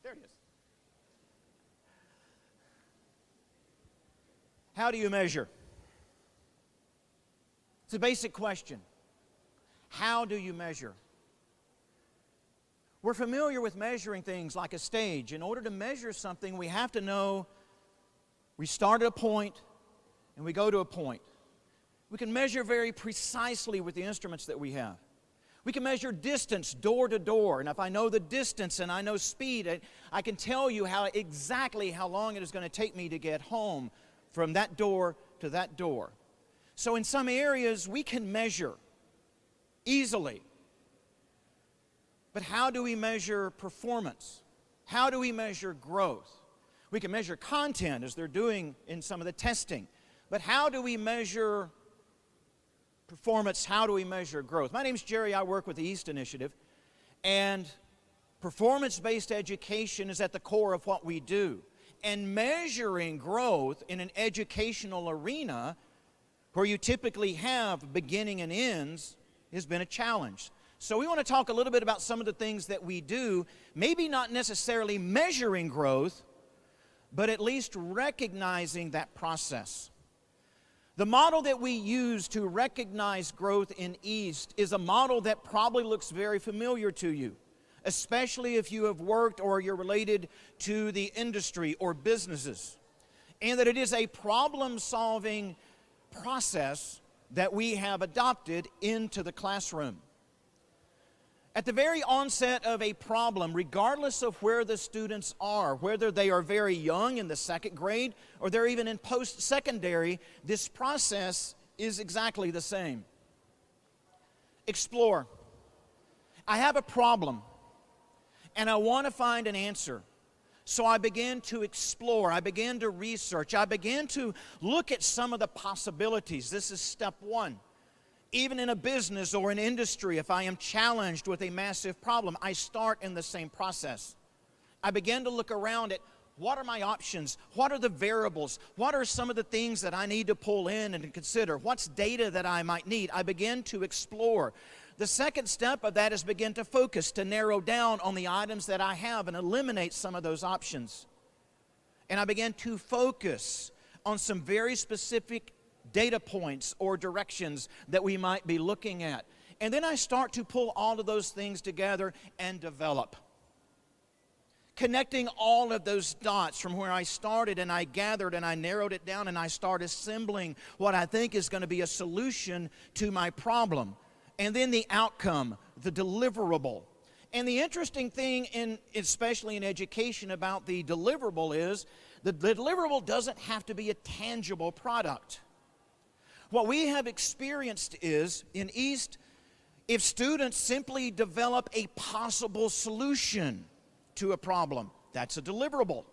There it is. How do you measure? It's a basic question. How do you measure? We're familiar with measuring things like a stage. In order to measure something, we have to know we start at a point and we go to a point. We can measure very precisely with the instruments that we have. We can measure distance door to door, and if I know the distance and I know speed, I can tell you exactly how long it is going to take me to get home from that door to that door. So in some areas, we can measure easily. But how do we measure performance? How do we measure growth? We can measure content, as they're doing in some of the testing. But how do we measure performance? How do we measure growth? My name's Jerry. I work with the East Initiative. And performance-based education is at the core of what we do. And measuring growth in an educational arena where you typically have beginning and ends has been a challenge. So we want to talk a little bit about some of the things that we do, maybe not necessarily measuring growth, but at least recognizing that process. The model that we use to recognize growth in East is a model that probably looks very familiar to you, especially if you have worked or you're related to the industry or businesses, and that it is a problem-solving process that we have adopted into the classroom. At the very onset of a problem, regardless of where the students are, whether they are very young in the second grade or they're even in post-secondary, this process is exactly the same. Explore. I have a problem and I want to find an answer. So I began to explore, I began to research, I began to look at some of the possibilities. This is step one. Even in a business or an industry, if I am challenged with a massive problem, I start in the same process. I begin to look around at what are my options, what are the variables, what are some of the things that I need to pull in and consider, what's data that I might need. I begin to explore. The second step of that is begin to focus, to narrow down on the items that I have and eliminate some of those options. And I began to focus on some very specific data points or directions that we might be looking at. And then I start to pull all of those things together and develop. Connecting all of those dots from where I started and I gathered and I narrowed it down and I start assembling what I think is going to be a solution to my problem. And then the outcome, the deliverable. And the interesting thing, especially in education, about the deliverable is the deliverable doesn't have to be a tangible product. What we have experienced is, in East, if students simply develop a possible solution to a problem, that's a deliverable.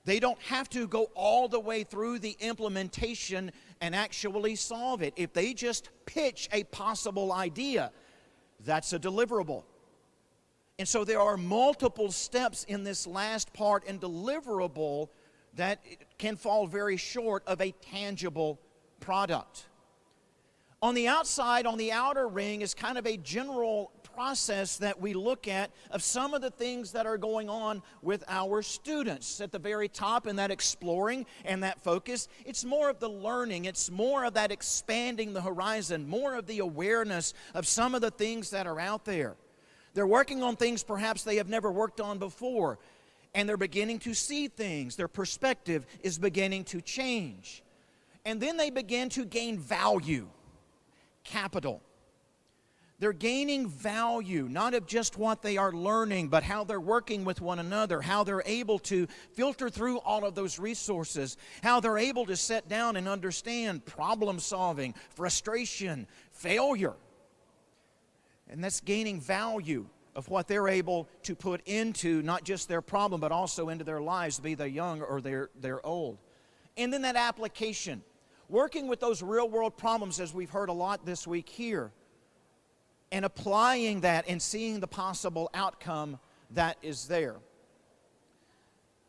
They don't have to go all the way through the implementation and actually solve it. If they just pitch a possible idea, that's a deliverable. And so there are multiple steps in this last part and deliverable that can fall very short of a tangible product. On the outside, on the outer ring, is kind of a general process that we look at of some of the things that are going on with our students. At the very top, in that exploring and that focus, it's more of the learning, it's more of that expanding the horizon, more of the awareness of some of the things that are out there. They're working on things perhaps they have never worked on before, and they're beginning to see things. Their perspective is beginning to change. And then they begin to gain value, capital. They're gaining value, not of just what they are learning, but how they're working with one another, how they're able to filter through all of those resources, how they're able to sit down and understand problem solving, frustration, failure. And that's gaining value of what they're able to put into not just their problem, but also into their lives, be they young or they're old. And then that application, working with those real-world problems, as we've heard a lot this week here, and applying that and seeing the possible outcome that is there.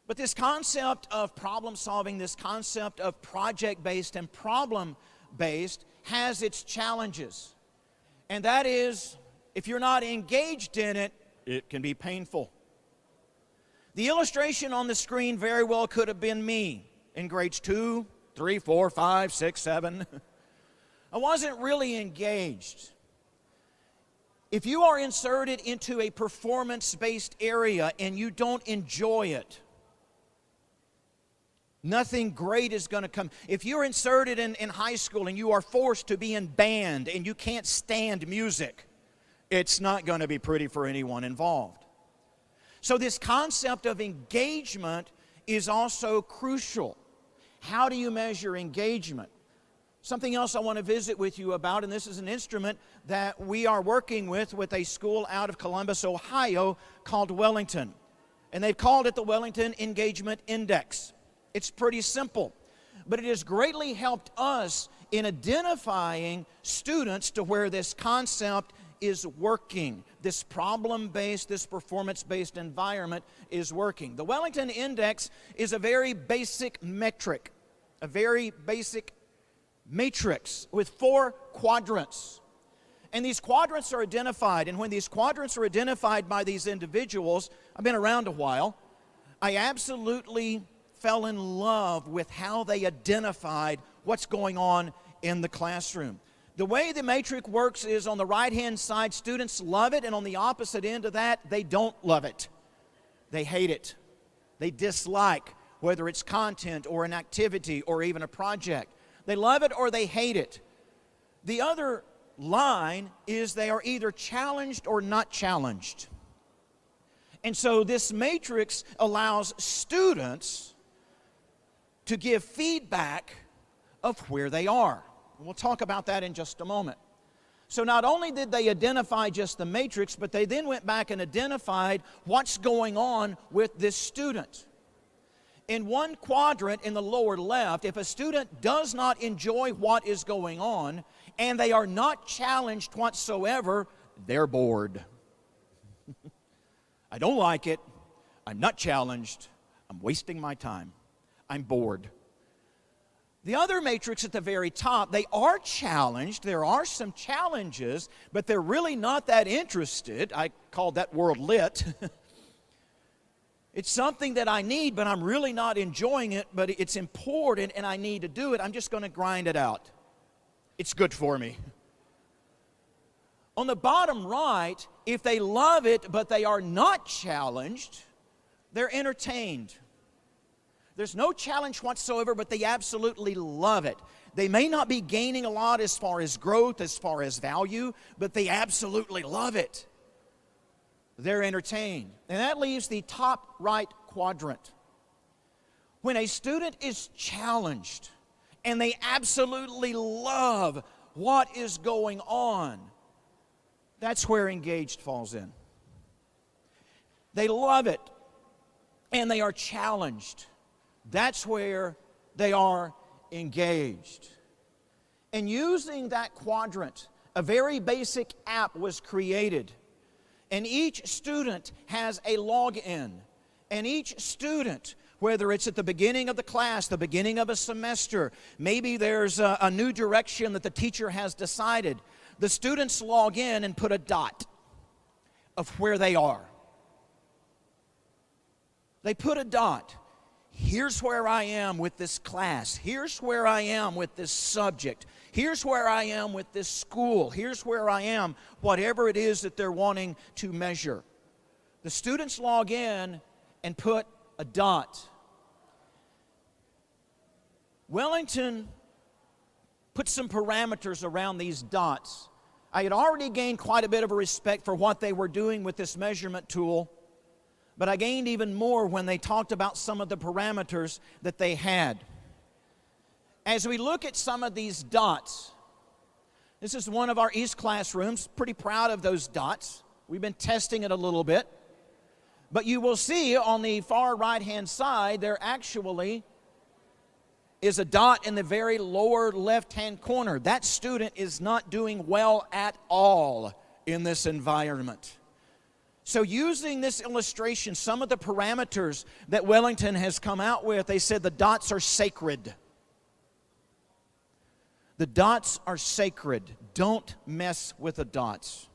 But this concept of problem solving, this concept of project-based and problem-based has its challenges. And that is, if you're not engaged in it, it can be painful. The illustration on the screen very well could have been me in grades 2, 3, 4, 5, 6, 7. I wasn't really engaged. If you are inserted into a performance-based area and you don't enjoy it, nothing great is going to come. If you're inserted in high school and you are forced to be in band and you can't stand music, it's not going to be pretty for anyone involved. So this concept of engagement is also crucial. How do you measure engagement? Something else I want to visit with you about, and this is an instrument that we are working with a school out of Columbus, Ohio, called Wellington. And they've called it the Wellington Engagement Index. It's pretty simple, but it has greatly helped us in identifying students to where this concept is working. This problem-based, this performance-based environment is working. The Wellington Index is a very basic metric, a very basic matrix with 4 quadrants. And these quadrants are identified, and when these quadrants are identified by these individuals, I've been around a while, I absolutely fell in love with how they identified what's going on in the classroom. The way the matrix works is on the right-hand side, students love it, and on the opposite end of that, they don't love it. They hate it. They dislike, whether it's content or an activity or even a project. They love it or they hate it. The other line is they are either challenged or not challenged. And so this matrix allows students to give feedback of where they are. We'll talk about that in just a moment. So not only did they identify just the matrix, but they then went back and identified what's going on with this student. In one quadrant in the lower left, if a student does not enjoy what is going on and they are not challenged whatsoever, they're bored. I don't like it. I'm not challenged. I'm wasting my time. I'm bored. The other matrix at the very top, they are challenged. There are some challenges, but they're really not that interested. I called that world lit. It's something that I need, but I'm really not enjoying it, but it's important and I need to do it. I'm just going to grind it out. It's good for me. On the bottom right, if they love it, but they are not challenged, they're entertained. There's no challenge whatsoever, but they absolutely love it. They may not be gaining a lot as far as growth, as far as value, but they absolutely love it. They're entertained. And that leaves the top right quadrant. When a student is challenged and they absolutely love what is going on, that's where engaged falls in. They love it and they are challenged. That's where they are engaged. And using that quadrant, a very basic app was created. And each student has a login. And each student, whether it's at the beginning of the class, the beginning of a semester, maybe there's a new direction that the teacher has decided, the students log in and put a dot of where they are. They put a dot. Here's where I am with this class. Here's where I am with this subject. Here's where I am with this school. Here's where I am, whatever it is that they're wanting to measure. The students log in and put a dot. Wellington put some parameters around these dots. I had already gained quite a bit of a respect for what they were doing with this measurement tool. But I gained even more when they talked about some of the parameters that they had. As we look at some of these dots, this is one of our East classrooms. Pretty proud of those dots. We've been testing it a little bit. But you will see on the far right-hand side, there actually is a dot in the very lower left-hand corner. That student is not doing well at all in this environment. So using this illustration, some of the parameters that Wellington has come out with, they said the dots are sacred. The dots are sacred. Don't mess with the dots.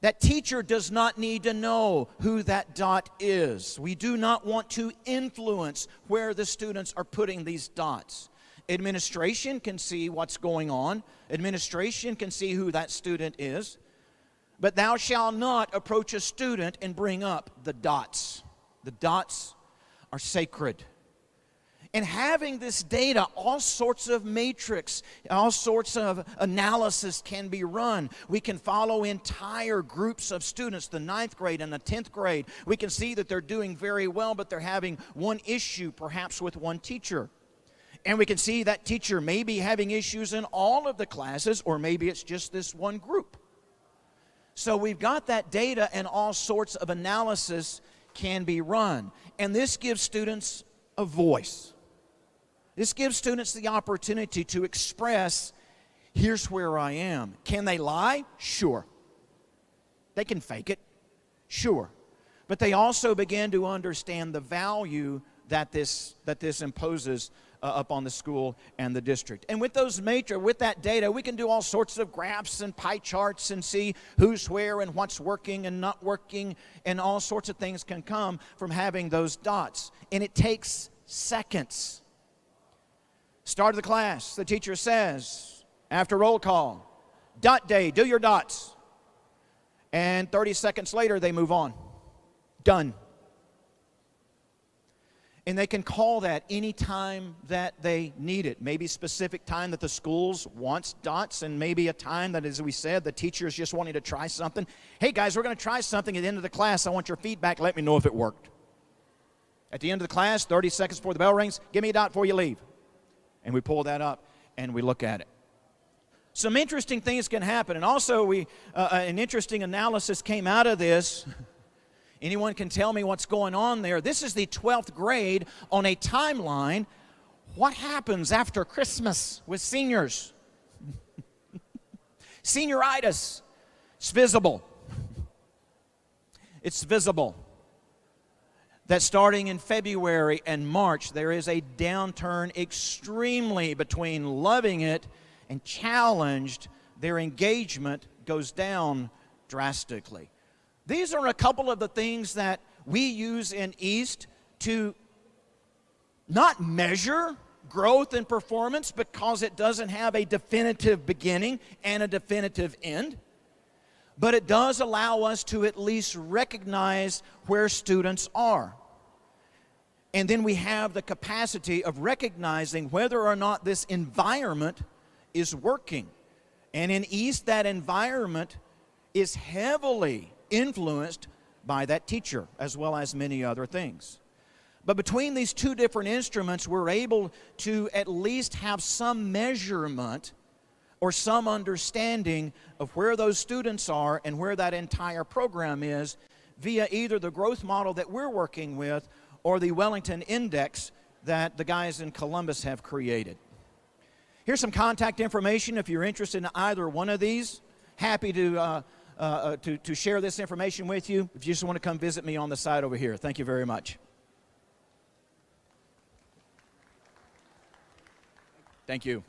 That teacher does not need to know who that dot is. We do not want to influence where the students are putting these dots. Administration can see what's going on. Administration can see who that student is. But thou shalt not approach a student and bring up the dots. The dots are sacred. And having this data, all sorts of matrix, all sorts of analysis can be run. We can follow entire groups of students, the 9th grade and the 10th grade. We can see that they're doing very well, but they're having one issue, perhaps with one teacher. And we can see that teacher may be having issues in all of the classes, or maybe it's just this one group. So we've got that data, and all sorts of analysis can be run. And this gives students a voice. This gives students the opportunity to express, here's where I am. Can they lie? Sure. They can fake it? Sure. But they also begin to understand the value that this imposes upon the school and the district. And with with that data, we can do all sorts of graphs and pie charts and see who's where and what's working and not working, and all sorts of things can come from having those dots. And it takes seconds. Start of the class, the teacher says, after roll call, dot day, do your dots. And 30 seconds later, they move on. Done. And they can call that any time that they need it. Maybe specific time that the schools wants dots, and maybe a time that, as we said, the teacher is just wanting to try something. Hey guys, we're going to try something at the end of the class. I want your feedback. Let me know if it worked. At the end of the class, 30 seconds before the bell rings, give me a dot before you leave. And we pull that up and we look at it. Some interesting things can happen. And also an interesting analysis came out of this. Anyone can tell me what's going on there. This is the 12th grade on a timeline. What happens after Christmas with seniors? Senioritis. It's visible. It's visible that starting in February and March, there is a downturn extremely between loving it and challenged. Their engagement goes down drastically. These are a couple of the things that we use in East to not measure growth and performance, because it doesn't have a definitive beginning and a definitive end. But it does allow us to at least recognize where students are. And then we have the capacity of recognizing whether or not this environment is working. And in East, that environment is heavily influenced by that teacher, as well as many other things. But between these two different instruments, we're able to at least have some measurement or some understanding of where those students are and where that entire program is via either the growth model that we're working with or the Wellington Index that the guys in Columbus have created. Here's some contact information if you're interested in either one of these. Happy to share this information with you if you just want to come visit me on the side over here. Thank you very much. Thank you.